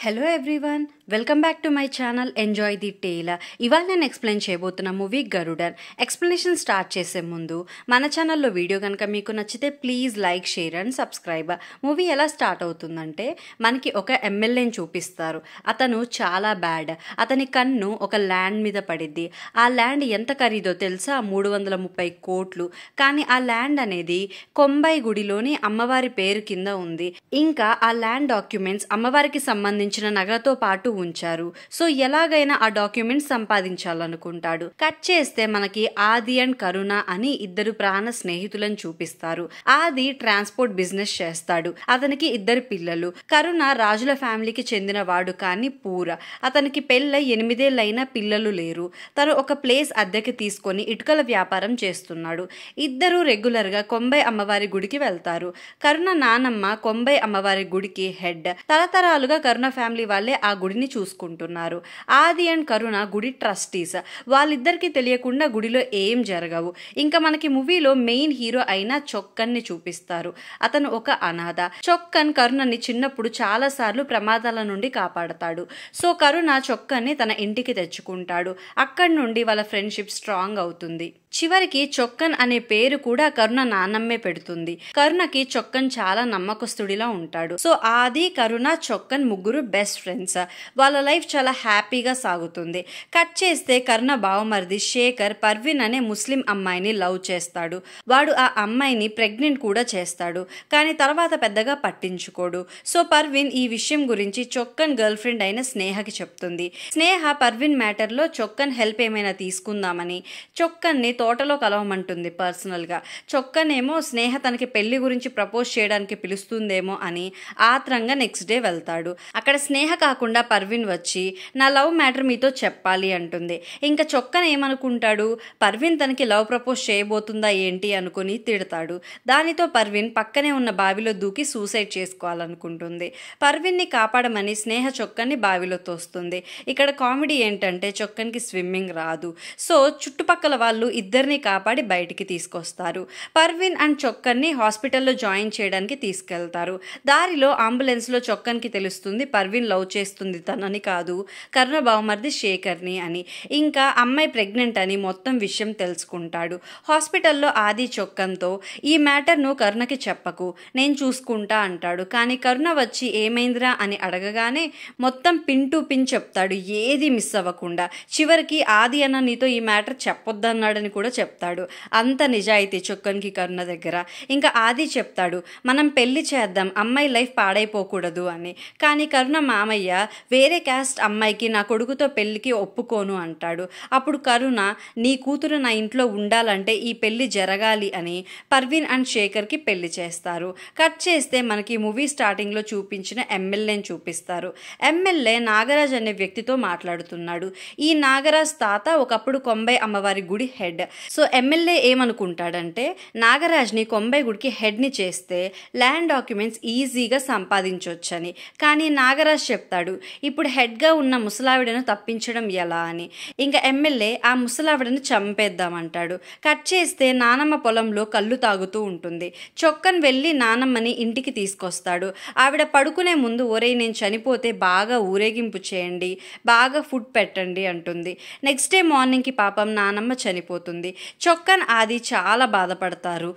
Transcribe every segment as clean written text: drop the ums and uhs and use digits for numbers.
Hello everyone, welcome back to my channel enjoy the tale. ఇవాళ నేను explain చేయబోతున్న movie Garudan. Explanation start చేసే ముందు మన ఛానల్లో వీడియో కనుక మీకు నచ్చితే please like, share and subscribe. Movie ఎలా స్టార్ట్ అవుతుందంటే మనకి ఒక ఎమ్మెల్యేని చూపిస్తారు. అతను చాలా బ్యాడ్. అతని కన్ను ఒక ల్యాండ్ మీద పడిద్ది. ఆ ల్యాండ్ ఎంత ఖరీదో తెలుసా? 330 కోట్లు. కానీ ఆ ల్యాండ్ అనేది కొంబై గుడిలోని అమ్మవారి పేరు కింద ఉంది. ఇంకా ఆ ల్యాండ్ డాక్యుమెంట్స్ అమ్మవారికి సంబంధించిన నగతో పాటు ఉంచారు. సో ఎలాగైనా ఆ డాక్యుమెంట్స్ సంపాదించాలనుకుంటాడు. కట్ చేస్తే మనకి ఆది అండ్ కరుణ అని ఇద్దరు ప్రాణ స్నేహితులను చూపిస్తారు. ఆది ట్రాన్స్పోర్ట్ బిజినెస్ చేస్తాడు. అతనికి 2 పిల్లలు. కరుణ రాజుల ఫ్యామిలీకి చెందిన వాడు, కానీ పూర. అతనికి పెళ్ళై 8 ఏళ్ళైనా పిల్లలు లేరు. తను ఒక ప్లేస్ అద్దెకి తీసుకొని ఇటుకల వ్యాపారం చేస్తున్నాడు. ఇద్దరు రెగ్యులర్ గా కొంబై అమ్మవారి గుడికి వెళ్తారు. కరుణ నానమ్మ కొంబై అమ్మవారి గుడికి హెడ్. తరతరాలుగా కరుణ ఫ్యామిలీ వాళ్ళే ఆ గుడిని చూసుకుంటున్నారు. ఆది అండ్ కరుణ గుడి ట్రస్టీస్. వాళ్ళిద్దరికి తెలియకుండా గుడిలో ఏం జరగవు. ఇంకా మనకి మూవీలో మెయిన్ హీరో అయిన చొక్కన్ని చూపిస్తారు. అతను ఒక అనాథ. చొక్కన్ కరుణని చిన్నప్పుడు చాలా సార్లు ప్రమాదాల నుండి కాపాడతాడు. సో కరుణ చొక్కన్ని తన ఇంటికి తెచ్చుకుంటాడు. అక్కడి నుండి వాళ్ళ ఫ్రెండ్షిప్ స్ట్రాంగ్ అవుతుంది. చివరికి చొక్కన్ అనే పేరు కూడా కరుణ నానమ్మే పెడుతుంది. కరుణకి చొక్కన్ చాలా నమ్మకస్తుడిలా ఉంటాడు. సో ఆది, కరుణ, చొక్కన్ ముగ్గురు బెస్ట్ ఫ్రెండ్స్. వాళ్ళ లైఫ్ చాలా హ్యాపీగా సాగుతుంది. కట్ చేస్తే కరుణ బావమరిది శేఖర్ పర్వీన్ అనే ముస్లిం అమ్మాయిని లవ్ చేస్తాడు. వాడు ఆ అమ్మాయిని ప్రెగ్నెంట్ కూడా చేస్తాడు. కానీ తర్వాత పెద్దగా పట్టించుకోడు. సో పర్వీన్ ఈ విషయం గురించి చొక్కన్ గర్ల్ ఫ్రెండ్ అయిన స్నేహకి చెప్తుంది. స్నేహ పర్వీన్ మ్యాటర్ లో చొక్కన్ హెల్ప్ ఏమైనా తీసుకుందామని చొక్కన్ని తోటలో కలవమంటుంది పర్సనల్ గా. చొక్కనేమో స్నేహ తనకి పెళ్లి గురించి ప్రపోజ్ చేయడానికి పిలుస్తుందేమో అని ఆత్రంగా నెక్స్ట్ డే వెళ్తాడు. అక్కడ స్నేహ కాకుండా పర్వీన్ వచ్చి నా లవ్ మ్యాటర్ మీతో చెప్పాలి అంటుంది. ఇంకా చొక్కన్ ఏమనుకుంటాడు, పర్వీన్ తనకి లవ్ ప్రపోజ్ చేయబోతుందా ఏంటి అనుకుని తిడతాడు. దానితో పర్వీన్ పక్కనే ఉన్న బావిలో దూకి సూసైడ్ చేసుకోవాలనుకుంటుంది. పర్వీన్ ని కాపాడమని స్నేహ చొక్కన్ని బావిలో తోస్తుంది. ఇక్కడ కామెడీ ఏంటంటే చొక్కన్కి స్విమ్మింగ్ రాదు. సో చుట్టుపక్కల వాళ్ళు ఇద్దరిని కాపాడి బయటికి తీసుకొస్తారు. పర్వీన్ అండ్ చొక్కన్ని హాస్పిటల్లో జాయిన్ చేయడానికి తీసుకెళ్తారు. దారిలో అంబులెన్స్ లో చొక్కన్కి తెలుస్తుంది పర్వీన్ లవ్ చేస్తుంది తనని కాదు, కరుణ బావమరిది శేఖర్ని అని. ఇంకా అమ్మాయి ప్రెగ్నెంట్ అని మొత్తం విషయం తెలుసుకుంటాడు. హాస్పిటల్లో ఆది చొక్కన్తో ఈ మ్యాటర్ నువ్వు కరుణకి చెప్పకు, నేను చూసుకుంటా అంటాడు. కానీ కరుణ వచ్చి ఏమైందిరా అని అడగగానే మొత్తం పిన్ టు పిన్ చెప్తాడు, ఏది మిస్ అవ్వకుండా. చివరికి ఆది అన్న నీతో ఈ మ్యాటర్ చెప్పొద్దన్నాడని కూడా చెప్తాడు. అంత నిజాయితీ చొక్కన్కి కరుణ దగ్గర. ఇంకా ఆది చెప్తాడు, మనం పెళ్లి చేద్దాం, అమ్మాయి లైఫ్ పాడైపోకూడదు అని. కానీ కరుణ మామయ్య వేరే క్యాస్ట్ అమ్మాయికి నా కొడుకుతో పెళ్లికి ఒప్పుకోను అంటాడు. అప్పుడు కరుణ నీ కూతురు నా ఇంట్లో ఉండాలంటే ఈ పెళ్లి జరగాలి అని పర్వీన్ అండ్ శేఖర్కి పెళ్లి చేస్తారు. కట్ చేస్తే మనకి మూవీ స్టార్టింగ్ లో చూపించిన ఎమ్మెల్యేని చూపిస్తారు. ఎమ్మెల్యే నాగరాజ్ అనే వ్యక్తితో మాట్లాడుతున్నాడు. ఈ నాగరాజ్ తాత ఒకప్పుడు కొంబై అమ్మవారి గుడి హెడ్. సో ఎమ్మెల్యే ఏమనుకుంటాడంటే నాగరాజ్ని కొంబై గుడికి హెడ్ని చేస్తే ల్యాండ్ డాక్యుమెంట్స్ ఈజీగా సంపాదించవచ్చని. కానీ నాగరాజ్ చెప్తాడు, ఇప్పుడు హెడ్గా ఉన్న ముసలావిడను తప్పించడం ఎలా అని. ఇంకా ఎమ్మెల్యే ఆ ముసలావిడను చంపేద్దామంటాడు. కట్ చేస్తే నానమ్మ పొలంలో కళ్ళు తాగుతూ ఉంటుంది. చొక్కన్ వెళ్ళి నానమ్మని ఇంటికి తీసుకొస్తాడు. ఆవిడ పడుకునే ముందు ఒరే నేను చనిపోతే బాగా ఊరేగింపు చేయండి, బాగా ఫుడ్ పెట్టండి అంటుంది. నెక్స్ట్ డే మార్నింగ్కి పాపం నానమ్మ చనిపోతుంది. చొక్కన్ ఆది చాలా బాధపడతారు.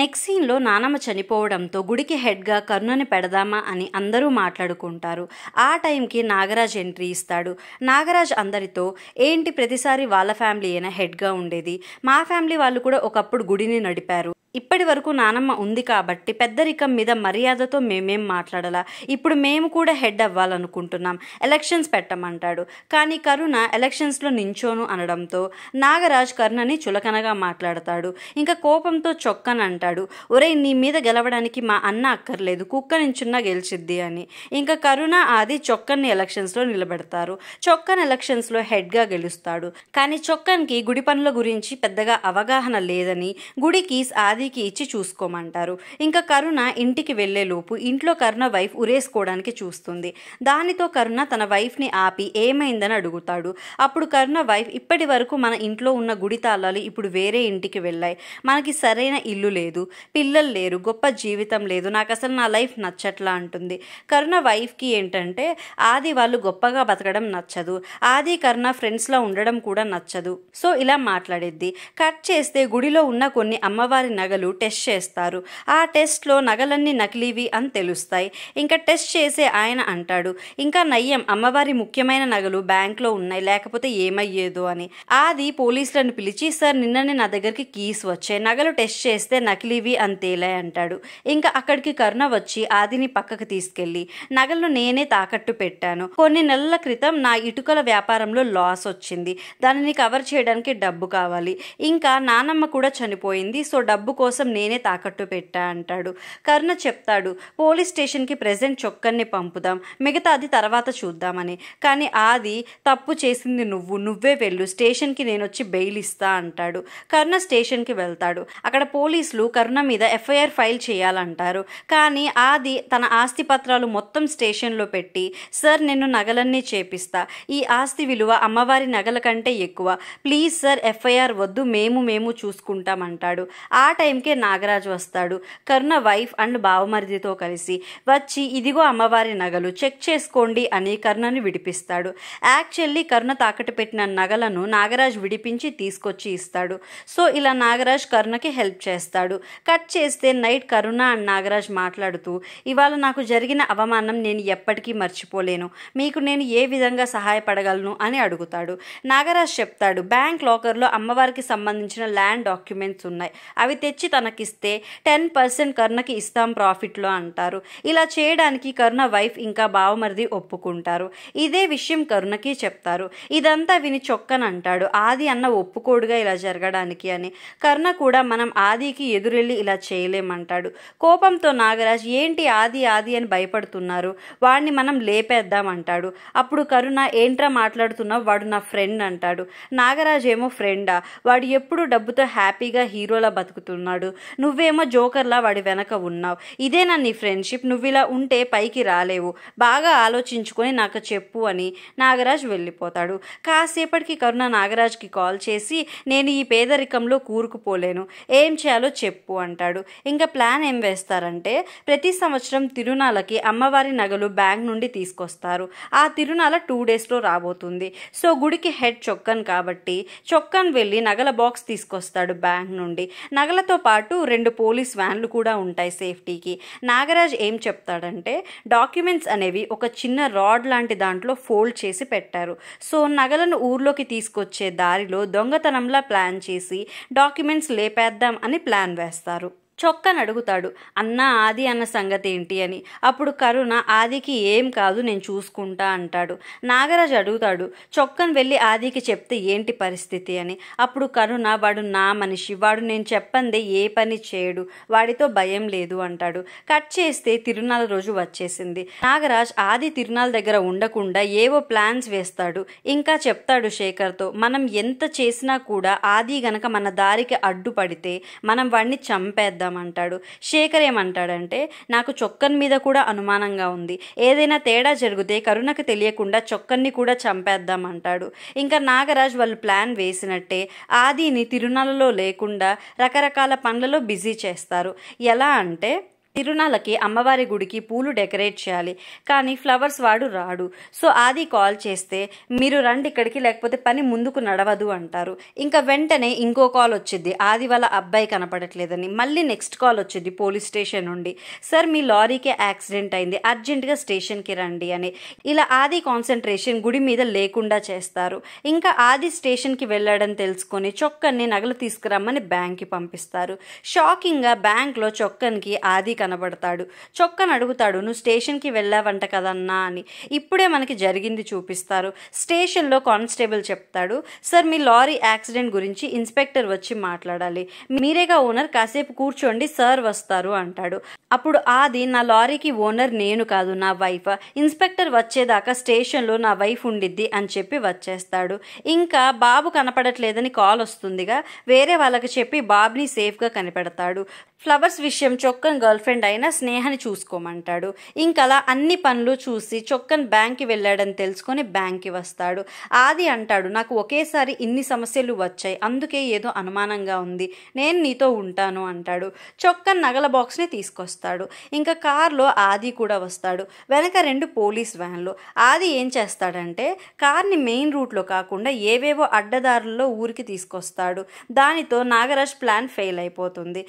నెక్స్ట్ సీన్ లో నానమ్మ చనిపోవడంతో గుడికి హెడ్ గా కరుణని పెడదామా అని అందరూ మాట్లాడుకుంటారు. ఆ టైంకి నాగరాజ్ ఎంట్రీ ఇస్తాడు. నాగరాజ్ అందరితో ఏంటి ప్రతిసారి వాళ్ళ ఫ్యామిలీ అయినా హెడ్ గా ఉండేది, మా ఫ్యామిలీ వాళ్ళు కూడా ఒకప్పుడు గుడిని నడిపారు, ఇప్పటి వరకు నానమ్మ ఉంది కాబట్టి పెద్దరికం మీద మర్యాదతో మేమేం మాట్లాడాలా, ఇప్పుడు మేము కూడా హెడ్ అవ్వాలనుకుంటున్నాం, ఎలక్షన్స్ పెట్టమంటాడు. కానీ కరుణ ఎలక్షన్స్లో నించోను అనడంతో నాగరాజ్ కరుణని చులకనగా మాట్లాడతాడు. ఇంకా కోపంతో చొక్కన్ అంటాడు, ఒరే నీ మీద గెలవడానికి మా అన్న అక్కర్లేదు, కుక్క నించున్నా గెలిచిద్ది అని. ఇంకా కరుణ ఆది చొక్కన్ని ఎలక్షన్స్లో నిలబెడతారు. చొక్కన్ ఎలక్షన్స్లో హెడ్గా గెలుస్తాడు. కానీ చొక్కన్కి గుడి పనుల గురించి పెద్దగా అవగాహన లేదని గుడి కీస్ ఆది ఆదికి ఇచ్చి చూసుకోమంటారు. ఇంకా కరుణ ఇంటికి వెళ్లేలోపు ఇంట్లో కరుణ వైఫ్ ఉరేసుకోవడానికి చూస్తుంది. దానితో కరుణ తన వైఫ్ని ఆపి ఏమైందని అడుగుతాడు. అప్పుడు కరుణ వైఫ్, ఇప్పటి వరకు మన ఇంట్లో ఉన్న గుడి తాళాలు ఇప్పుడు వేరే ఇంటికి వెళ్ళాయి, మనకి సరైన ఇల్లు లేదు, పిల్లలు లేరు, గొప్ప జీవితం లేదు, నాకు అసలు నా లైఫ్ నచ్చట్లా అంటుంది. కరుణ వైఫ్కి ఏంటంటే ఆది వాళ్ళు గొప్పగా బతకడం నచ్చదు, ఆది కరుణ ఫ్రెండ్స్లో ఉండడం కూడా నచ్చదు. సో ఇలా మాట్లాడిద్ది. కట్ చేస్తే గుడిలో ఉన్న కొన్ని అమ్మవారి నగలు టెస్ట్ చేస్తారు. ఆ టెస్ట్లో నగలన్నీ నకిలీవి అని తెలుస్తాయి. ఇంకా టెస్ట్ చేసే ఆయన అంటాడు, ఇంకా నయ్యం అమ్మవారి ముఖ్యమైన నగలు బ్యాంక్లో ఉన్నాయి, లేకపోతే ఏమయ్యేదో అని. ఆది పోలీసులను పిలిచి, సార్ నిన్ననే నా దగ్గరికి కీస్ వచ్చాయి, నగలు టెస్ట్ చేస్తే నకిలీవి అని తేలాయి అంటాడు. ఇంకా అక్కడికి కరుణ వచ్చి ఆదిని పక్కకు తీసుకెళ్లి, నగలను నేనే తాకట్టు పెట్టాను, కొన్ని నెలల క్రితం నా ఇటుకల వ్యాపారంలో లాస్ వచ్చింది, దానిని కవర్ చేయడానికి డబ్బు కావాలి, ఇంకా నానమ్మ కూడా చనిపోయింది, సో డబ్బు కోసం నేనే తాకట్టు పెట్టా అంటాడు. కరుణ చెప్తాడు, పోలీస్ స్టేషన్కి ప్రెజెంట్ చొక్కన్ని పంపుదాం, మిగతాది తర్వాత చూద్దామని. కానీ ఆది, తప్పు చేసింది నువ్వే వెళ్ళు, స్టేషన్కి నేను వచ్చి బెయిల్ ఇస్తా అంటాడు. కరుణ స్టేషన్కి వెళ్తాడు. అక్కడ పోలీసులు కరుణ మీద ఎఫ్ఐఆర్ ఫైల్ చేయాలంటారు. కానీ ఆది తన ఆస్తి పత్రాలు మొత్తం స్టేషన్లో పెట్టి, సార్ నేను నగలన్నీ చేపిస్తా, ఈ ఆస్తి విలువ అమ్మవారి నగల కంటే ఎక్కువ, ప్లీజ్ సార్ ఎఫ్ఐఆర్ వద్దు, మేము చూసుకుంటామంటాడు. ఆ టైంకే నాగరాజు వస్తాడు. కరుణ వైఫ్ అండ్ బావమరిదితో కలిసి వచ్చి, ఇదిగో అమ్మవారి నగలు, చెక్ చేసుకోండి అని కరుణని విడిపిస్తాడు. యాక్చువల్లీ కరుణ తాకట్టు పెట్టిన నగలను నాగరాజు విడిపించి తీసుకొచ్చి ఇస్తాడు. సో ఇలా నాగరాజ్ కరుణకి హెల్ప్ చేస్తాడు. కట్ చేస్తే నైట్ కరుణ అండ్ నాగరాజ్ మాట్లాడుతూ, ఇవాళ నాకు జరిగిన అవమానం నేను ఎప్పటికీ మర్చిపోలేను, మీకు నేను ఏ విధంగా సహాయపడగలను అని అడుగుతాడు. నాగరాజ్ చెప్తాడు, బ్యాంక్ లాకర్లో అమ్మవారికి సంబంధించిన ల్యాండ్ డాక్యుమెంట్స్ ఉన్నాయి, అవి తెచ్చి తనకిస్తే 10% కరుణకి ఇస్తాం ప్రాఫిట్లో అంటారు. ఇలా చేయడానికి కరుణ వైఫ్ ఇంకా బావమరిది ఒప్పుకుంటారు. ఇదే విషయం కరుణకి చెప్తారు. ఇదంతా విని చొక్కన్ అంటాడు, ఆది అన్న ఒప్పుకోడుగా ఇలా జరగడానికి అని. కరుణ కూడా మనం ఆదికి ఎదురెళ్ళి ఇలా చేయలేమంటాడు. కోపంతో నాగరాజ్, ఏంటి ఆది అని భయపడుతున్నారు, వాడిని మనం లేపేద్దాం అంటాడు. అప్పుడు కరుణ, ఏంట్రా మాట్లాడుతున్నావు, వాడు నా ఫ్రెండ్ అంటాడు. నాగరాజ్ ఏమో, ఫ్రెండా, వాడు ఎప్పుడు డబ్బుతో హ్యాపీగా హీరోలా బతుకుతున్నాడు, నువ్వేమో జోకర్లా వాడి వెనక ఉన్నావు, ఇదేనా నీ ఫ్రెండ్షిప్, నువ్వు ఇలా ఉంటే పైకి రాలేవు, బాగా ఆలోచించుకొని నాకు చెప్పు అని నాగరాజ్ వెళ్ళిపోతాడు. కాసేపటికి కరుణ నాగరాజ్కి కాల్ చేసి, నేను ఈ పేదరికంలో కూరుకుపోలేను, ఏం చేయాలో చెప్పు అంటాడు. ఇంకా ప్లాన్ ఏం వేస్తారంటే, ప్రతి సంవత్సరం తిరునాళ్ళకి అమ్మవారి నగలు బ్యాంక్ నుండి తీసుకొస్తారు. ఆ తిరునాళ్ళ 2 డేస్లో రాబోతుంది. సో గుడికి హెడ్ చొక్కన్ కాబట్టి చొక్కన్ వెళ్ళి నగల బాక్స్ తీసుకొస్తాడు బ్యాంక్ నుండి. నగలతో పాటు 2 పోలీస్ వ్యాన్లు కూడా ఉంటాయి సేఫ్టీకి. నాగరాజ్ ఏం చెప్తాడంటే, డాక్యుమెంట్స్ అనేవి ఒక చిన్న రాడ్ లాంటి దాంట్లో ఫోల్డ్ చేసి పెట్టారు. సో నగలను ఊర్లోకి తీసుకొచ్చే దారిలో దొంగతనంలా ప్లాన్ చేసి డాక్యుమెంట్స్ లేపేద్దాం అని ప్లాన్ వేస్తారు. చొక్కన్ అడుగుతాడు, అన్న ఆది అన్న సంగతి ఏంటి అని. అప్పుడు కరుణ, ఆదికి ఏం కాదు, నేను చూసుకుంటా అంటాడు. నాగరాజ్ అడుగుతాడు, చొక్కన్ వెళ్ళి ఆదికి చెప్తే ఏంటి పరిస్థితి అని. అప్పుడు కరుణ, వాడు నా మనిషి, వాడు నేను చెప్పందే ఏ పని చేయడు, వాడితో భయం లేదు అంటాడు. కట్ చేస్తే తిరునాళ్ళ రోజు వచ్చేసింది. నాగరాజ్ ఆది తిరునాళ్ళ దగ్గర ఉండకుండా ఏవో ప్లాన్స్ వేస్తాడు. ఇంకా చెప్తాడు శేఖర్తో, మనం ఎంత చేసినా కూడా ఆది గనక మన దారికి అడ్డుపడితే మనం వాడిని చంపేద్దాం అంటాడు. శేఖర్ ఏమంటాడంటే, నాకు చొక్కన్ మీద కూడా అనుమానంగా ఉంది, ఏదైనా తేడా జరిగితే కరుణకు తెలియకుండా చొక్కన్ని కూడా చంపేద్దాం అంటాడు. ఇంకా నాగరాజ్ వాళ్ళు ప్లాన్ వేసినట్టే ఆదిని తిరునాళ్ళలో లేకుండా రకరకాల పనులలో బిజీ చేస్తారు. ఎలా అంటే, తిరునాళ్ళకి అమ్మవారి గుడికి పూలు డెకరేట్ చేయాలి, కానీ ఫ్లవర్స్ వాడు రాడు. సో ఆది కాల్ చేస్తే, మీరు రండి ఇక్కడికి, లేకపోతే పని ముందుకు నడవదు అంటారు. ఇంకా వెంటనే ఇంకో కాల్ వచ్చింది, ఆది వాళ్ళ అబ్బాయి కనపడట్లేదని. మళ్ళీ నెక్స్ట్ కాల్ వచ్చింది పోలీస్ స్టేషన్ నుండి, సార్ మీ లారీకే యాక్సిడెంట్ అయింది, అర్జెంటుగా స్టేషన్కి రండి అని. ఇలా ఆది కాన్సన్ట్రేషన్ గుడి మీద లేకుండా చేస్తారు. ఇంకా ఆది స్టేషన్కి వెళ్ళాడని తెలుసుకొని చొక్కన్ని నగలు తీసుకురమ్మని బ్యాంక్కి పంపిస్తారు. షాకింగ్గా బ్యాంక్లో చొక్కన్కి ఆది కనబడతాడు. చొక్కన్ అడుగుతాడు, నువ్వు స్టేషన్కి వెళ్ళావంట కదన్నా అని. ఇప్పుడే మనకి జరిగింది చూపిస్తారు. స్టేషన్లో కానిస్టేబుల్ చెప్తాడు, సార్ మీ లారీ యాక్సిడెంట్ గురించి ఇన్స్పెక్టర్ వచ్చి మాట్లాడాలి, మీరేగా ఓనర్, కాసేపు కూర్చోండి సార్ వస్తారు అంటాడు. అప్పుడు ఆది, నా లారీకి ఓనర్ నేను కాదు నా వైఫ్, ఇన్స్పెక్టర్ వచ్చేదాకా స్టేషన్లో నా వైఫ్ ఉండిద్ది అని చెప్పి వచ్చేస్తాడు. ఇంకా బాబు కనపడట్లేదని కాల్ వస్తుందిగా, వేరే వాళ్ళకి చెప్పి బాబుని సేఫ్గా కనిపెడతాడు. ఫ్లవర్స్ విషయం చొక్కన్ గర్ల్ ఫ్రెండ్ అయిన స్నేహని చూసుకోమంటాడు. ఇంకలా అన్ని పనులు చూసి చొక్కన్ బ్యాంక్కి వెళ్ళాడని తెలుసుకొని బ్యాంక్కి వస్తాడు. ఆది అంటాడు, నాకు ఒకేసారి ఇన్ని సమస్యలు వచ్చాయి, అందుకే ఏదో అనుమానంగా ఉంది, నేను నీతో ఉంటాను అంటాడు. చొక్కన్ నగల బాక్స్ని తీసుకొస్తాడు. ఇంకా కార్లో ఆది కూడా వస్తాడు. వెనక 2 పోలీస్ వ్యాన్లు. ఆది ఏం చేస్తాడంటే కార్ని మెయిన్ రూట్లో కాకుండా ఏవేవో అడ్డదారుల్లో ఊరికి తీసుకొస్తాడు. దానితో నాగరాజ్ ప్లాన్ ఫెయిల్ అయిపోతుంది.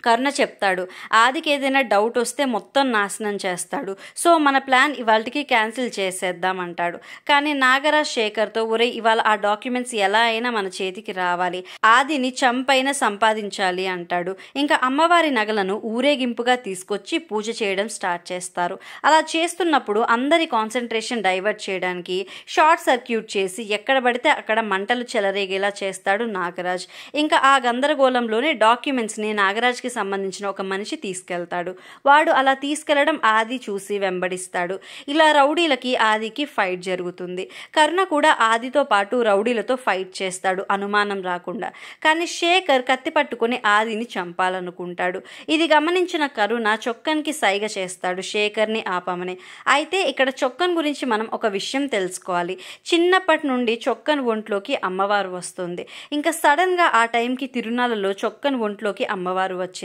కరుణ చెప్తాడు, ఆదికి ఏదైనా డౌట్ వస్తే మొత్తం నాశనం చేస్తాడు, సో మన ప్లాన్ ఇవాళకి క్యాన్సిల్ చేసేద్దాం అంటాడు. కానీ నాగరాజ్ శేఖర్తో, ఒరే ఇవాళ ఆ డాక్యుమెంట్స్ ఎలా అయినా మన చేతికి రావాలి, ఆదిని చంపైనా సంపాదించాలి అంటాడు. ఇంకా అమ్మవారి నగలను ఊరేగింపుగా తీసుకొచ్చి పూజ చేయడం స్టార్ట్ చేస్తారు. అలా చేస్తున్నప్పుడు అందరి కాన్సన్ట్రేషన్ డైవర్ట్ చేయడానికి షార్ట్ సర్క్యూట్ చేసి ఎక్కడ పడితే అక్కడ మంటలు చెలరేగేలా చేస్తాడు నాగరాజ్. ఇంకా ఆ గందరగోళంలోనే డాక్యుమెంట్స్ని నాగరాజ్కి సంబంధించిన ఒక మనిషి తీసుకెళ్తాడు. వాడు అలా తీసుకెళ్లడం ఆది చూసి వెంబడిస్తాడు. ఇలా రౌడీలకి ఆదికి ఫైట్ జరుగుతుంది. కరుణ కూడా ఆదితో పాటు రౌడీలతో ఫైట్ చేస్తాడు అనుమానం రాకుండా. కానీ శేఖర్ కత్తి పట్టుకుని ఆదిని చంపాలనుకుంటాడు. ఇది గమనించిన కరుణ చొక్కన్కి సైగ చేస్తాడు శేఖర్ని ఆపమని. అయితే ఇక్కడ చొక్కన్ గురించి మనం ఒక విషయం తెలుసుకోవాలి. చిన్నప్పటి నుండి చొక్కన్ ఒంట్లోకి అమ్మవారు వస్తుంది. ఇంకా సడన్గా ఆ టైంకి తిరునాళ్ళలో చొక్కన్ ఒంట్లోకి అమ్మవారు వచ్చింది.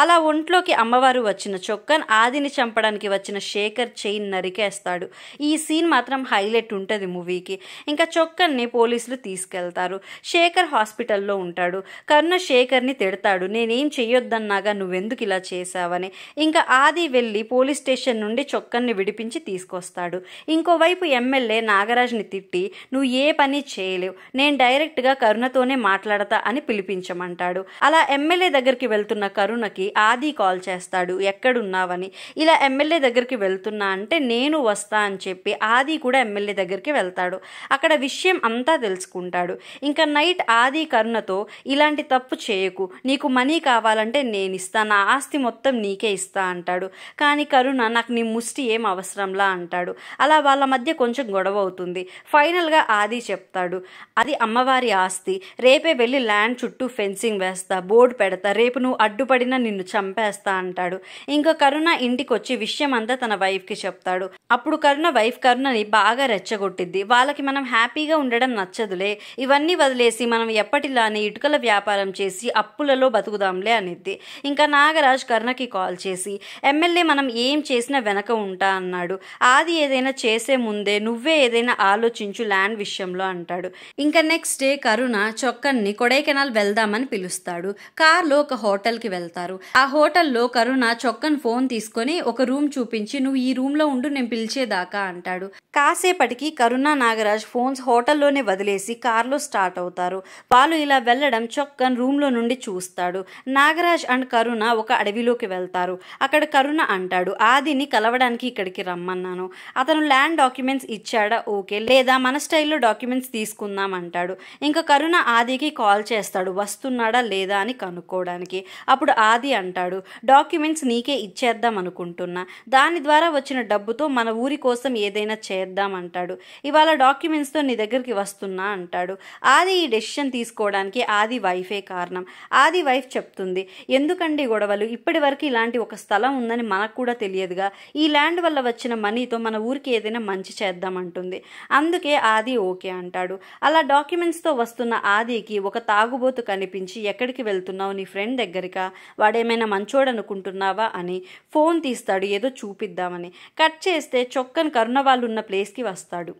అలా ఒంట్లోకి అమ్మవారు వచ్చిన చొక్కన్ ఆదిని చంపడానికి వచ్చిన శేఖర్ చైన్ నరికేస్తాడు. ఈ సీన్ మాత్రం హైలైట్ ఉంటుంది మూవీకి. ఇంకా చొక్కన్ని పోలీసులు తీసుకెళ్తారు. శేఖర్ హాస్పిటల్లో ఉంటాడు. కరుణ శేఖర్ని తిడతాడు, నేనేం చెయ్యొద్దన్నాగా నువ్వెందుకు ఇలా చేశావని. ఇంకా ఆది వెళ్ళి పోలీస్ స్టేషన్ నుండి చొక్కన్ని విడిపించి తీసుకొస్తాడు. ఇంకోవైపు ఎమ్మెల్యే నాగరాజ్ని తిట్టి, నువ్వు ఏ పని చేయలేవు, నేను డైరెక్ట్గా కరుణతోనే మాట్లాడతా అని పిలిపించమంటాడు. అలా ఎమ్మెల్యే దగ్గరికి వెళ్తున్న కరుణకి ఆది కాల్ చేస్తాడు, ఎక్కడున్నావని. ఇలా ఎమ్మెల్యే దగ్గరికి వెళ్తున్నా అంటే నేను వస్తా అని చెప్పి ఆది కూడా ఎమ్మెల్యే దగ్గరికి వెళ్తాడు. అక్కడ విషయం అంతా తెలుసుకుంటాడు. ఇంకా నైట్ ఆది కరుణతో, ఇలాంటి తప్పు చేయకు, నీకు మనీ కావాలంటే నేను ఇస్తా, నా ఆస్తి మొత్తం నీకే ఇస్తా అంటాడు. కానీ కరుణ, నాకు నీ ముష్టి ఏం అవసరంలా అంటాడు. అలా వాళ్ళ మధ్య కొంచెం గొడవ అవుతుంది. ఫైనల్గా ఆది చెప్తాడు, అది అమ్మవారి ఆస్తి, రేపే వెళ్ళి ల్యాండ్ చుట్టూ ఫెన్సింగ్ వేస్తా, బోర్డు పెడతా, రేపు నువ్వు అడ్డుపడినా నిన్ను చంపేస్తా అంటాడు. ఇంకా కరుణ ఇంటికి వచ్చి విషయం అంతా తన వైఫ్కి చెప్తాడు. అప్పుడు కరుణని బాగా రెచ్చగొట్టిద్ది. వాళ్ళకి మనం హ్యాపీగా ఉండడం నచ్చదులే, ఇవన్నీ వదిలేసి మనం ఎప్పటిలానే ఇటుకల వ్యాపారం చేసి అప్పులలో బతుకుదాంలే అనిద్ది. ఇంకా నాగరాజ్ కరుణకి కాల్ చేసి, ఎమ్మెల్యే మనం ఏం చేసినా వెనక ఉంటా అన్నాడు, ఆది ఏదైనా చేసే ముందే నువ్వే ఏదైనా ఆలోచించు ల్యాండ్ విషయంలో అంటాడు. ఇంకా నెక్స్ట్ డే కరుణ చొక్కన్ని కొడైకెనాల్ వెళ్దామని పిలుస్తాడు. కార్లో ఒక హోటల్కి వెళ్తారు. ఆ హోటల్లో కరుణ చొక్కన్ ఫోన్ తీసుకొని ఒక రూమ్ చూపించి, నువ్వు ఈ రూమ్లో ఉండు, నేను పిలిచేదాకా అంటాడు. కాసేపటికి కరుణ నాగరాజ్ ఫోన్స్ హోటల్లోనే వదిలేసి కార్లో స్టార్ట్ అవుతారు. వాళ్ళు ఇలా వెళ్ళడం చొక్కన్ రూమ్లో నుండి చూస్తాడు. నాగరాజ్ అండ్ కరుణ ఒక అడవిలోకి వెళ్తారు. అక్కడ కరుణ అంటాడు, ఆదిని కలవడానికి ఇక్కడికి రమ్మన్నాను, అతను ల్యాండ్ డాక్యుమెంట్స్ ఇచ్చాడా, ఓకే, లేదా మన స్టైల్లో డాక్యుమెంట్స్ తీసుకుందాం అంటాడు. ఇంకా కరుణ ఆదికి కాల్ చేస్తాడు, వస్తున్నాడా లేదా అని కనుక్కోవడానికి. అప్పుడు ఆది అంటాడు, డాక్యుమెంట్స్ నీకే ఇచ్చేద్దాం అనుకుంటున్నా, దాని ద్వారా వచ్చిన డబ్బుతో మన ఊరి కోసం ఏదైనా చేద్దాం అంటాడు. ఇవాళ డాక్యుమెంట్స్తో నీ దగ్గరికి వస్తున్నా అంటాడు. ఆది ఈ డెసిషన్ తీసుకోవడానికి ఆది వైఫే కారణం. ఆది వైఫ్ చెప్తుంది, ఎందుకండి గొడవలు, ఇప్పటి వరకు ఇలాంటి ఒక స్థలం ఉందని మనకు కూడా తెలియదుగా, ఈ ల్యాండ్ వల్ల వచ్చిన మనీతో మన ఊరికి ఏదైనా మంచి చేద్దాం అంటుంది. అందుకే ఆది ఓకే అంటాడు. అలా డాక్యుమెంట్స్తో వస్తున్న ఆదికి ఒక తాగుబోతు కనిపించి, ఎక్కడికి వెళ్తున్నావు, నీ ఫ్రెండ్ దగ్గరికా, వాడేమైనా మంచోడనుకుంటున్నావా అని ఫోన్ తీస్తాడు ఏదో చూపిద్దామని. కట్ చేస్తే చొక్కన్ కరుణ వాళ్ళు ఉన్న ప్లేస్కి వస్తాడు.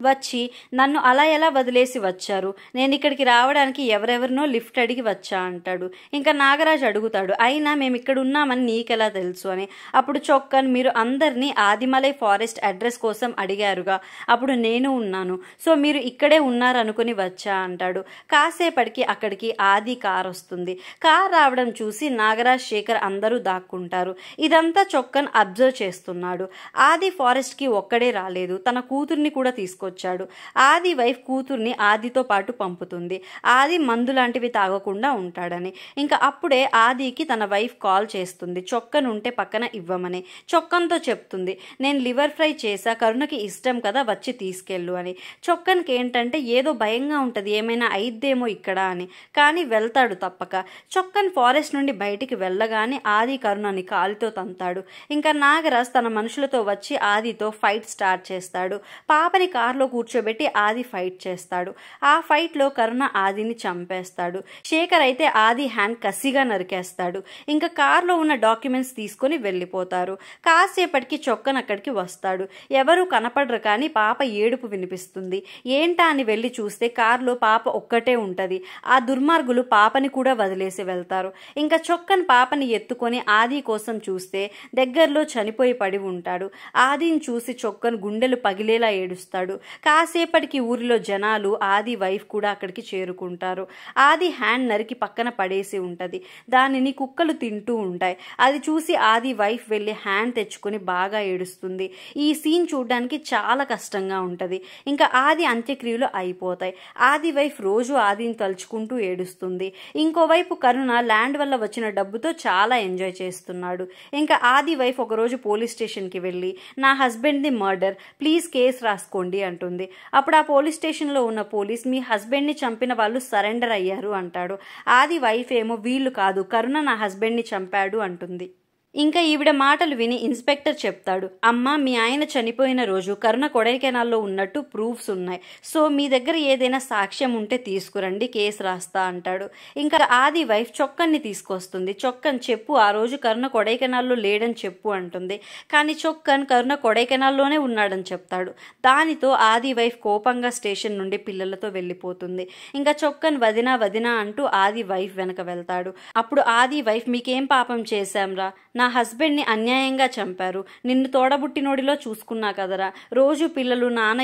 వచ్చి నన్ను అలా ఎలా వదిలేసి వచ్చారు, నేను ఇక్కడికి రావడానికి ఎవరెవరినో లిఫ్ట్ అడిగి వచ్చా అంటాడు. ఇంకా నాగరాజ్ అడుగుతాడు, అయినా మేము ఇక్కడ ఉన్నామని నీకెలా తెలుసు అని. అప్పుడు చొక్కన్, మీరు అందరినీ ఆదిమలై ఫారెస్ట్ అడ్రస్ కోసం అడిగారుగా, అప్పుడు నేను ఉన్నాను, సో మీరు ఇక్కడే ఉన్నారనుకుని వచ్చా అంటాడు. కాసేపటికి అక్కడికి ఆది కార్ వస్తుంది. కార్ రావడం చూసి నాగరాజ్, శేఖర్ అందరూ దాక్కుంటారు. ఇదంతా చొక్కన్ అబ్జర్వ్ చేస్తున్నాడు. ఆది ఫారెస్ట్ కి ఒక్కడే రాలేదు, తన కూతుర్ని కూడా తీసుకొచ్చాడు. ఆది వైఫ్ కూతుర్ని ఆదితో పాటు పంపుతుంది, ఆది మందు లాంటివి తాగకుండా ఉంటాడని. ఇంకా అప్పుడే ఆదికి తన వైఫ్ కాల్ చేస్తుంది, చొక్కన్ ఉంటే పక్కన ఇవ్వమని. చొక్కన్తో చెప్తుంది, నేను లివర్ ఫ్రై చేసా, కరుణకి ఇష్టం కదా, వచ్చి తీసుకెళ్ళు అని. చొక్కన్కి ఏంటంటే ఏదో భయంగా ఉంటుంది, ఏమైనా అయిద్దేమో ఇక్కడ అని. కానీ వెళ్తాడు తప్పక. చొక్కన్ ఫారెస్ట్ నుండి బయటికి వెళ్ళగానే ఆది కరుణని కాలితో తంతాడు. ఇంకా నాగరాజ్ తన మనుషులతో వచ్చి ఆదితో ఫైట్ స్టార్ట్ చేస్తాడు. పాపని కారులో కూర్చోబెట్టి ఆది ఫైట్ చేస్తాడు. ఆ ఫైట్ లో కరుణ ఆదిని చంపేస్తాడు. శేఖర్ అయితే ఆది హ్యాండ్ కసిగా నరికేస్తాడు. ఇంకా కారులో ఉన్న డాక్యుమెంట్స్ తీసుకుని వెళ్ళిపోతారు. కాసేపటికి చొక్కన్ అక్కడికి వస్తాడు. ఎవరు కనపడరు, కానీ పాప ఏడుపు వినిపిస్తుంది. ఏంటా అని వెళ్ళి చూస్తే కారులో పాప ఒక్కటే ఉంటది. ఆ దుర్మార్గులు పాపని కూడా వదిలేసి వెళ్తారు. ఇంకా చొక్కన్ పాపని ఎత్తుకొని ఆది కోసం చూస్తే దగ్గరలో చనిపోయి పడి ఉంటాడు. ఆదిని చూసి చొక్కన్ గుండెలు పగిలేలా ఏడుస్తాడు. కాసేపటికి ఊరిలో జనాలు, ఆది వైఫ్ కూడా అక్కడికి చేరుకుంటారు. ఆది హ్యాండ్ నరికి పక్కన పడేసి ఉంటది, దానిని కుక్కలు తింటూ ఉంటాయి. అది చూసి ఆది వైఫ్ వెళ్ళి హ్యాండ్ తెచ్చుకొని బాగా ఏడుస్తుంది. ఈ సీన్ చూడడానికి చాలా కష్టంగా ఉంటది. ఇంకా ఆది అంత్యక్రియలు అయిపోతాయి. ఆది వైఫ్ రోజు ఆదిని తలుచుకుంటూ ఏడుస్తుంది. ఇంకోవైపు కరుణ ల్యాండ్ వల్ల వచ్చిన డబ్బుతో చాలా ఎంజాయ్ చేస్తున్నాడు. ఇంకా ఆది వైఫ్ ఒకరోజు పోలీస్ స్టేషన్కి వెళ్ళి, నా హస్బెండ్ది మర్డర్, ప్లీజ్ కేసు రాసుకోండి అంటుంది. అప్పుడు ఆ పోలీస్ స్టేషన్లో ఉన్న పోలీస్, మీ హస్బెండ్ని చంపిన వాళ్ళు సరెండర్ అయ్యారు అంటాడు. ఆది వైఫ్ ఏమో, వీళ్ళు కాదు, కరుణ నా హస్బెండ్ని చంపాడు అంటుంది. ఇంకా ఈవిడ మాటలు విని ఇన్స్పెక్టర్ చెప్తాడు, అమ్మ మీ ఆయన చనిపోయిన రోజు కరుణ కొడైకెనాల్లో ఉన్నట్టు ప్రూఫ్స్ ఉన్నాయి, సో మీ దగ్గర ఏదైనా సాక్ష్యం ఉంటే తీసుకురండి, కేసు రాస్తా అంటాడు. ఇంకా ఆది వైఫ్ చొక్కన్ని తీసుకొస్తుంది. చొక్కన్, చెప్పు, ఆ రోజు కరుణ కొడైకెనాల్లో లేడని చెప్పు అంటుంది. కానీ చొక్కన్ కరుణ కొడైకెనాల్లోనే ఉన్నాడని చెప్తాడు. దానితో ఆది వైఫ్ కోపంగా స్టేషన్ నుండి పిల్లలతో వెళ్ళిపోతుంది. ఇంకా చొక్కన్ వదినా వదినా అంటూ ఆది వైఫ్ వెనక వెళ్తాడు. అప్పుడు ఆది వైఫ్, మీకేం పాపం చేశాంరా, నా హస్బెండ్ని అన్యాయంగా చంపారు, నిన్ను తోడబుట్టినోడిలో చూసుకున్నా కదరా, రోజు పిల్లలు నాన్న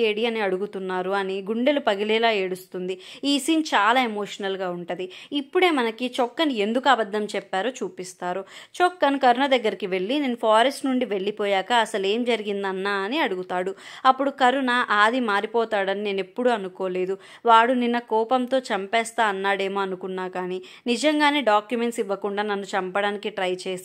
ఏడి అని అడుగుతున్నారు అని గుండెలు పగిలేలా ఏడుస్తుంది. ఈ సీన్ చాలా ఎమోషనల్గా ఉంటుంది. ఇప్పుడే మనకి చొక్కన్ ఎందుకు అబద్ధం చెప్పారో చూపిస్తారు. చొక్కన్ కరుణ దగ్గరికి వెళ్ళి, నేను ఫారెస్ట్ నుండి వెళ్ళిపోయాక అసలు ఏం జరిగిందన్నా అని అడుగుతాడు. అప్పుడు కరుణ, ఆది మారిపోతాడని నేను ఎప్పుడూ అనుకోలేదు, వాడు నిన్న కోపంతో చంపేస్తా అన్నాడేమో అనుకున్నా, కానీ నిజంగానే డాక్యుమెంట్స్ ఇవ్వకుండా నన్ను చంపడానికి ట్రై చేశాడు,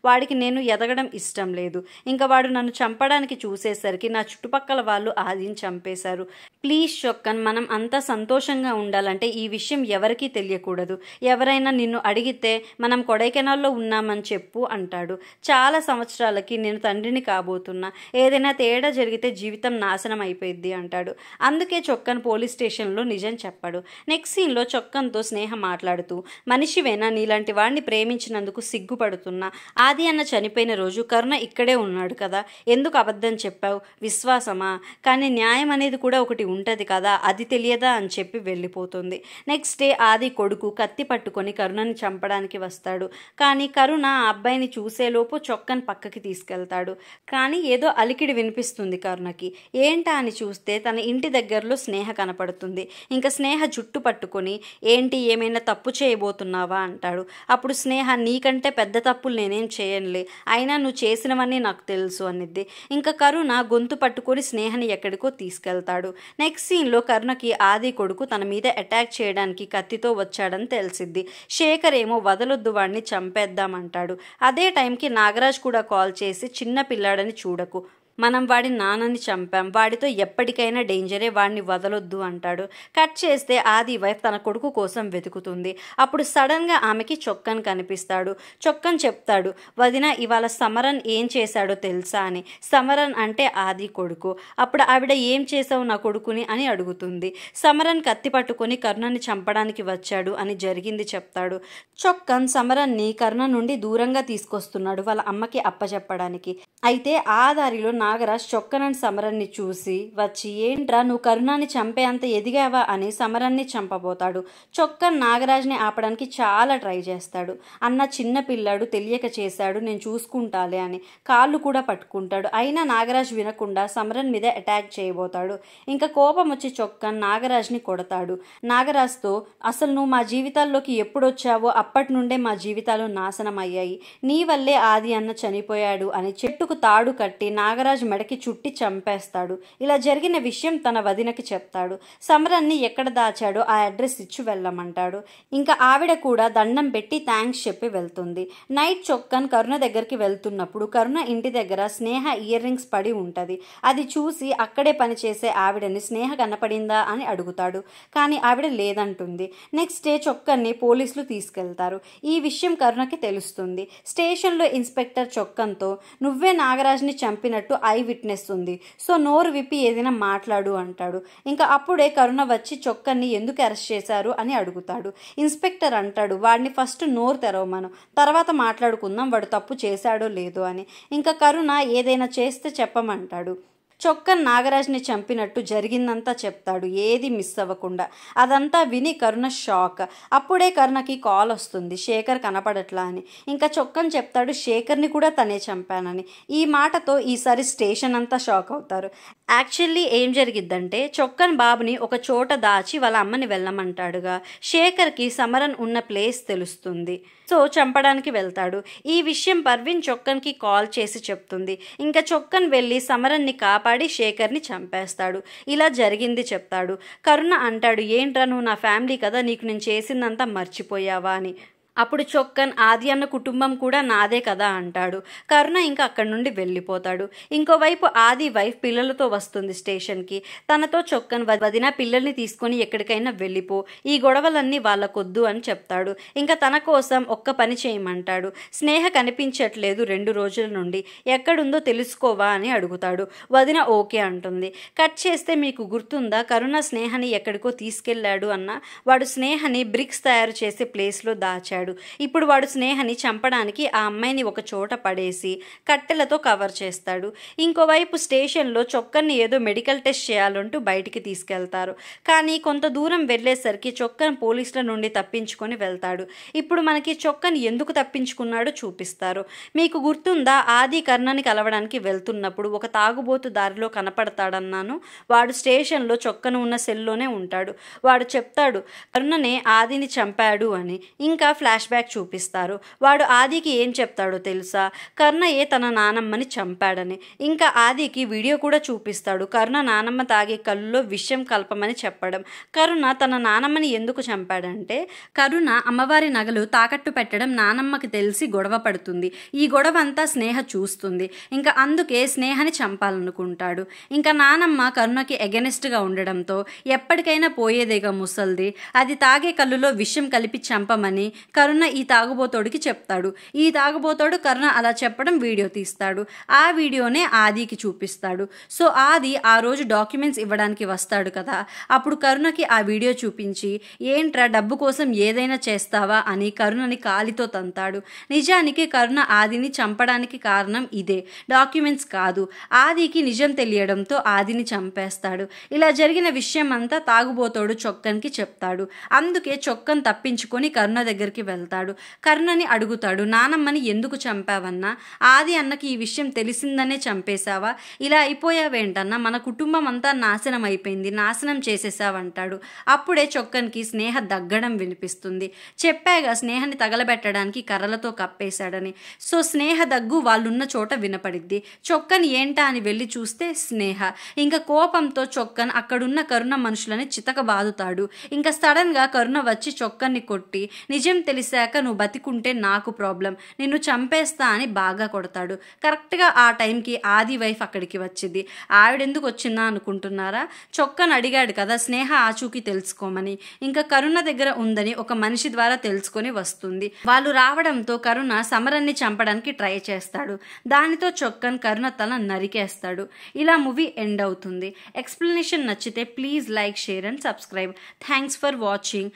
వాడికి నేను ఎదగడం ఇష్టం లేదు, ఇంకా వాడు నన్ను చంపడానికి చూసేసరికి నా చుట్టుపక్కల వాళ్ళు ఆదిని చంపేశారు. ప్లీజ్ చొక్కన్, మనం అంతా సంతోషంగా ఉండాలంటే ఈ విషయం ఎవరికీ తెలియకూడదు, ఎవరైనా నిన్ను అడిగితే మనం కొడైకెనాల్లో ఉన్నామని చెప్పు అంటాడు. చాలా సంవత్సరాలకి నేను తండ్రిని కాబోతున్నా, ఏదైనా తేడా జరిగితే జీవితం నాశనం అయిపోయింది అంటాడు. అందుకే చొక్కన్ పోలీస్ స్టేషన్లో నిజం చెప్పాడు. నెక్స్ట్ సీన్లో చొక్కన్తో స్నేహ మాట్లాడుతూ, మనిషివేనా, నీలాంటి వాడిని ప్రేమించినందుకు సిగ్గుపడుతున్నా, ఆది అన్న చనిపోయిన రోజు కరుణ ఇక్కడే ఉన్నాడు కదా, ఎందుకు అబద్ధం చెప్పావు, విశ్వాసమా, కానీ న్యాయం అనేది కూడా ఒకటి ఉంటది కదా, అది తెలియదా అని చెప్పి వెళ్ళిపోతుంది. నెక్స్ట్ డే ఆది కొడుకు కత్తి పట్టుకొని కరుణని చంపడానికి వస్తాడు. కానీ కరుణ ఆ అబ్బాయిని చూసేలోపు చొక్కన్ పక్కకి తీసుకెళ్తాడు. కానీ ఏదో అలికిడి వినిపిస్తుంది కరుణకి. ఏంటా అని చూస్తే తన ఇంటి దగ్గరలో స్నేహ కనపడుతుంది. ఇంకా స్నేహ జుట్టు పట్టుకొని, ఏంటి ఏమైనా తప్పు చేయబోతున్నావా అంటాడు. అప్పుడు స్నేహ, నీకంటే పెద్ద తప్పులు నేనేం చేయనులే, అయినా నువ్వు చేసినవన్నీ నాకు తెలుసు అనిద్ది. ఇంకా కరుణ గొంతు పట్టుకొని స్నేహని ఎక్కడికో తీసుకెళ్తాడు. నెక్స్ట్ సీన్లో కరుణకి ఆది కొడుకు తన మీద అటాక్ చేయడానికి కత్తితో వచ్చాడని తెలిసిద్ది. శేఖర్ ఏమో వదలొద్దు, వాడిని చంపేద్దామంటాడు. అదే టైంకి నాగరాజ్ కూడా కాల్ చేసి, చిన్న పిల్లాడని చూడకు, మనం వాడి నాన్నని చంపాం, వాడితో ఎప్పటికైనా డేంజరే, వాడిని వదలొద్దు అంటాడు. కట్ చేస్తే ఆది వైఫ్ తన కొడుకు కోసం వెతుకుతుంది. అప్పుడు సడన్గా ఆమెకి చొక్కన్ కనిపిస్తాడు. చొక్కన్ చెప్తాడు, వదిన ఇవాళ సమరన్ ఏం చేశాడో తెలుసా అని. సమరన్ అంటే ఆది కొడుకు. అప్పుడు ఆవిడ, ఏం చేసావు నా కొడుకుని అని అడుగుతుంది. సమరన్ కత్తి పట్టుకొని కరుణని చంపడానికి వచ్చాడు అని జరిగింది చెప్తాడు. చొక్కన్ సమరన్ని కరుణ నుండి దూరంగా తీసుకొస్తున్నాడు వాళ్ళ అమ్మకి అప్పచెప్పడానికి. అయితే ఆ దారిలో నాగరాజ్ చొక్కన్ అండ్ సమరన్ని చూసి వచ్చి ఏంట్రా నువ్వు కరుణాని చంపేంత ఎదిగావా అని సమరన్ని చంపబోతాడు. చొక్కన్ నాగరాజ్ని ఆపడానికి చాలా ట్రై చేస్తాడు. అన్న చిన్న పిల్లాడు తెలియక చేశాడు, నేను చూసుకుంటాలే అని కాళ్ళు కూడా పట్టుకుంటాడు. అయినా నాగరాజ్ వినకుండా సమరన్ మీద అటాక్ చేయబోతాడు. ఇంకా కోపం వచ్చి చొక్కన్ నాగరాజ్ని కొడతాడు. నాగరాజ్తో అసలు నువ్వు మా జీవితాల్లోకి ఎప్పుడొచ్చావో అప్పటి నుండే మా జీవితాలు నాశనం అయ్యాయి, నీ వల్లే ఆది అన్న చనిపోయాడు అని చెట్టుకు తాడు కట్టి నాగరాజ్ మెడకి చుట్టి చంపేస్తాడు. ఇలా జరిగిన విషయం తన వదినకి చెప్తాడు. సమరన్ని ఎక్కడ దాచాడో ఆ అడ్రస్ ఇచ్చి వెళ్ళమంటాడు. ఇంకా ఆవిడ కూడా దండం పెట్టి థ్యాంక్స్ చెప్పి వెళ్తుంది. నైట్ చొక్కన్ కరుణ దగ్గరికి వెళ్తున్నప్పుడు కరుణ ఇంటి దగ్గర స్నేహ ఇయర్ రింగ్స్ పడి ఉంటది. అది చూసి అక్కడే పనిచేసే ఆవిడని స్నేహ కనపడిందా అని అడుగుతాడు. కానీ ఆవిడ లేదంటుంది. నెక్స్ట్ డే చొక్కన్ని పోలీసులు తీసుకెళ్తారు. ఈ విషయం కరుణకి తెలుస్తుంది. స్టేషన్లో ఇన్స్పెక్టర్ చొక్కన్తో నువ్వే నాగరాజ్ని చంపినట్టు ఐ విట్నెస్ ఉంది, సో నోరు విప్పి ఏదైనా మాట్లాడు అంటాడు. ఇంకా అప్పుడే కరుణ వచ్చి చొక్కన్ని ఎందుకు అరెస్ట్ చేశారు అని అడుగుతాడు. ఇన్స్పెక్టర్ అంటాడు వాడిని ఫస్ట్ నోరు తెరవమను, తర్వాత మాట్లాడుకుందాం వాడు తప్పు చేశాడో లేదో అని. ఇంకా కరుణ ఏదైనా చేస్తే చెప్పమంటాడు. చొక్కన్ నాగరాజ్ని చంపినట్టు జరిగిందంతా చెప్తాడు, ఏది మిస్ అవ్వకుండా. అదంతా విని కరుణ షాక్. అప్పుడే కరుణకి కాల్ వస్తుంది, శేఖర్ కనపడట్లా అని. ఇంకా చొక్కన్ చెప్తాడు శేఖర్ని కూడా తనే చంపానని. ఈ మాటతో ఈసారి స్టేషన్ అంతా షాక్ అవుతారు. యాక్చువల్లీ ఏం జరిగిద్దంటే చొక్కన్ బాబుని ఒక చోట దాచి వాళ్ళ అమ్మని వెళ్ళమంటాడుగా. శేఖర్కి సమరన్ ఉన్న ప్లేస్ తెలుస్తుంది, సో చంపడానికి వెళ్తాడు. ఈ విషయం పర్వీన్ చొక్కన్కి కాల్ చేసి చెప్తుంది. ఇంకా చొక్కన్ వెళ్ళి సమరన్ని కాపాడి శేఖర్ని చంపేస్తాడు. ఇలా జరిగింది చెప్తాడు. కరుణ అంటాడు ఏంట్రా నువ్వు నా ఫ్యామిలీ కదా, నీకు నేను చేసిందంతా మర్చిపోయావా అని. అప్పుడు చొక్కన్ ఆది అన్న కుటుంబం కూడా నాదే కదా అంటాడు. కరుణ ఇంకా అక్కడి నుండి వెళ్ళిపోతాడు. ఇంకోవైపు ఆది వైఫ్ పిల్లలతో వస్తుంది స్టేషన్కి. తనతో చొక్కన్ వదిన పిల్లల్ని తీసుకొని ఎక్కడికైనా వెళ్ళిపో, ఈ గొడవలన్నీ వాళ్ళకొద్దు అని చెప్తాడు. ఇంకా తన కోసం ఒక్క పని చేయమంటాడు. స్నేహ కనిపించట్లేదు 2 రోజుల నుండి, ఎక్కడుందో తెలుసుకోవా అని అడుగుతాడు. వదిన ఓకే అంటుంది. కట్ చేస్తే మీకు గుర్తుందా కరుణ స్నేహని ఎక్కడికో తీసుకెళ్లాడు అన్న, వాడు స్నేహని బ్రిక్స్ తయారు చేసే ప్లేస్లో దాచాడు. ఇప్పుడు వాడు స్నేహని చంపడానికి ఆ అమ్మాయిని ఒక చోట పడేసి కట్టెలతో కవర్ చేస్తాడు. ఇంకోవైపు స్టేషన్లో చొక్కన్ని ఏదో మెడికల్ టెస్ట్ చేయాలంటూ బయటికి తీసుకెళ్తారు. కానీ కొంత దూరం వెళ్ళేసరికి చొక్కన్ పోలీసుల నుండి తప్పించుకొని వెళ్తాడు. ఇప్పుడు మనకి చొక్కన్ ఎందుకు తప్పించుకున్నాడో చూపిస్తారు. మీకు గుర్తుందా ఆది కరుణని కలవడానికి వెళ్తున్నప్పుడు ఒక తాగుబోతు దారిలో కనపడతాడన్నాను, వాడు స్టేషన్లో చొక్కను ఉన్న సెల్లోనే ఉంటాడు. వాడు చెప్తాడు కరుణనే ఆదిని చంపాడు అని. ఇంకా ఫ్లాష్ బ్యాక్ చూపిస్తారు. వాడు ఆదికి ఏం చెప్తాడో తెలుసా, కరుణయే తన నానమ్మని చంపాడని. ఇంకా ఆదికి వీడియో కూడా చూపిస్తాడు. కరుణ నానమ్మ తాగే కళ్ళులో విషం కలపమని చెప్పడం. కరుణ తన నానమ్మని ఎందుకు చంపాడంటే కరుణ అమ్మవారి నగలు తాకట్టు పెట్టడం నానమ్మకి తెలిసి గొడవ పడుతుంది. ఈ గొడవ అంతా స్నేహ చూస్తుంది. ఇంకా అందుకే స్నేహని చంపాలనుకుంటాడు. ఇంకా నానమ్మ కరుణకి ఎగెనిస్ట్గా ఉండడంతో ఎప్పటికైనా పోయేదేగా ముసల్ది, అది తాగే కళ్ళులో విషం కలిపి చంపమని కరుణ ఈ తాగుబోతోడికి చెప్తాడు. ఈ తాగుబోతోడు కరుణ అలా చెప్పడం వీడియో తీస్తాడు. ఆ వీడియోనే ఆదికి చూపిస్తాడు. సో ఆది ఆ రోజు డాక్యుమెంట్స్ ఇవ్వడానికి వస్తాడు కదా, అప్పుడు కరుణకి ఆ వీడియో చూపించి ఏంట్రా డబ్బు కోసం ఏదైనా చేస్తావా అని కరుణని కాలితో తంతాడు. నిజానికి కరుణ ఆదిని చంపడానికి కారణం ఇదే, డాక్యుమెంట్స్ కాదు. ఆదికి నిజం తెలియడంతో ఆదిని చంపేస్తాడు. ఇలా జరిగిన విషయం అంతా తాగుబోతోడు చొక్కన్కి చెప్తాడు. అందుకే చొక్కన్ తప్పించుకొని కరుణ దగ్గరికి వెళ్తాడు. కరుణని అడుగుతాడు నానమ్మని ఎందుకు చంపావన్నా, ఆది అన్నకి ఈ విషయం తెలిసిందనే చంపేశావా, ఇలా అయిపోయావేంటన్నా, మన కుటుంబం అంతా నాశనం అయిపోయింది, నాశనం చేసేసావంటాడు. అప్పుడే చొక్కన్కి స్నేహ దగ్గడం వినిపిస్తుంది. చెప్పాగా స్నేహని తగలబెట్టడానికి కర్రలతో కప్పేశాడని. సో స్నేహ దగ్గు వాళ్ళున్న చోట వినపడిద్ది. చొక్కన్ ఏంటా అని వెళ్ళి చూస్తే స్నేహ. ఇంకా కోపంతో చొక్కన్ అక్కడున్న కరుణ మనుషులని చితకబాదుతాడు. ఇంకా సడన్గా కరుణ వచ్చి చొక్కన్ని కొట్టి నిజం తెలిసాక నువ్వు బతికుంటే నాకు ప్రాబ్లం, నిన్ను చంపేస్తా అని బాగా కొడతాడు. కరెక్ట్గా ఆ టైంకి ఆది వైఫ్ అక్కడికి వచ్చింది. ఆవిడెందుకు వచ్చిందా అనుకుంటున్నారా, చొక్కన్ అడిగాడు కదా స్నేహ ఆచూకీ తెలుసుకోమని. ఇంకా కరుణ దగ్గర ఉందని ఒక మనిషి ద్వారా తెలుసుకొని వస్తుంది. వాళ్ళు రావడంతో కరుణ సమరన్ని చంపడానికి ట్రై చేస్తాడు. దానితో చొక్కన్ కరుణ తల నరికేస్తాడు. ఇలా మూవీ ఎండ్ అవుతుంది. ఎక్స్ప్లెనేషన్ నచ్చితే please like, share and subscribe. Thanks for watching.